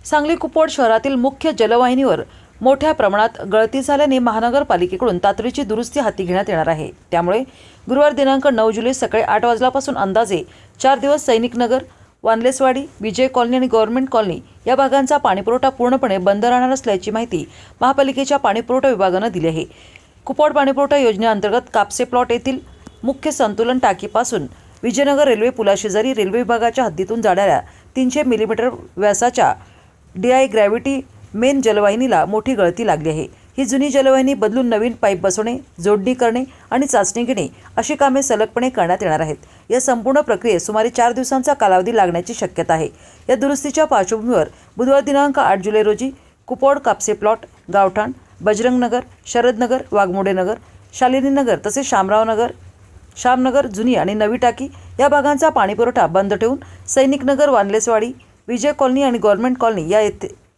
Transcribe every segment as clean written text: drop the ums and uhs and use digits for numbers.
सांगली कुपवाड शहरातील मुख्य जलवाहिनीवर मोठ्या प्रमाणात गळती झाल्याने महानगरपालिकेकडून तातडीची दुरुस्ती हाती घेण्यात येणार आहे। त्यामुळे गुरुवार दिनांक 9 जुलै सकाळी 8 वाजल्यापासून अंदाजे 4 दिवस सैनिक नगर, वानलेसवाडी, विजय कॉलनी आणि गव्हर्नमेंट कॉलनी या भागांचा पाणीपुरवठा पूर्णपणे बंद राहणार असल्याची माहिती महापालिकेच्या पाणीपुरवठा विभागाने दिली आहे। कुपवाड पाणीपुरवठा योजनेअंतर्गत कापसे प्लॉट येथील मुख्य संतुलन टाकीपासून विजयनगर रेल्वे पुलाशेजारी रेल्वे विभागाच्या हद्दीतून जाणाऱ्या 300 मिलीमीटर व्यासाच्या DI ग्रॅव्हिटी मेन जलवाहिनीला मोठी गळती लागली आहे। ही जुनी जलवाहिनी बदलून नवीन पाईप बसवणे, जोडणी करणे आणि चाचणी घेणे अशी कामे सलगपणे करण्यात येणार आहेत। या संपूर्ण प्रक्रियेत सुमारे 4 दिवसांचा कालावधी लागण्याची शक्यता आहे। या दुरुस्तीच्या पार्श्वभूमीवर बुधवार दिनांक 8 जुलै रोजी कुपवाड कापसे प्लॉट, गावठाण, बजरंग नगर, शरद नगर, वाघमोडे नगर, शालिनी नगर तसेच शामराव नगर, श्यामनगर जुनी आणि नवी टाकी या भागांचा पाणीपुरवठा बंद ठेवून सैनिक नगर, वानलेसवाडी, विजय कॉलनी आणि गव्हर्नमेंट कॉलनी या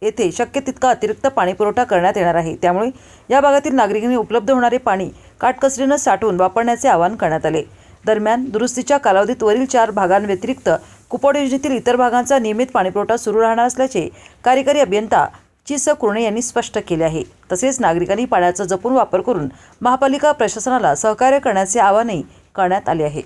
येथे शक्य तितका अतिरिक्त पाणीपुरवठा करण्यात येणार आहे। त्यामुळे या भागातील नागरिकांनी उपलब्ध होणारे पाणी काटकसरीने साठवून वापरण्याचे आवाहन करण्यात आले। दरम्यान दुरुस्तीच्या कालावधीत वरील 4 भागांव्यतिरिक्त कुपवाड योजनेतील इतर भागांचा नियमित पाणीपुरवठा सुरू राहणार असल्याचे कार्यकारी अभियंता च. कुरणे यांनी स्पष्ट केले आहे। तसेच नागरिकांनी पाण्याचा जपून वापर करून महापालिका प्रशासनाला सहकार्य करण्याचे आवाहनही करण्यात आले आहे।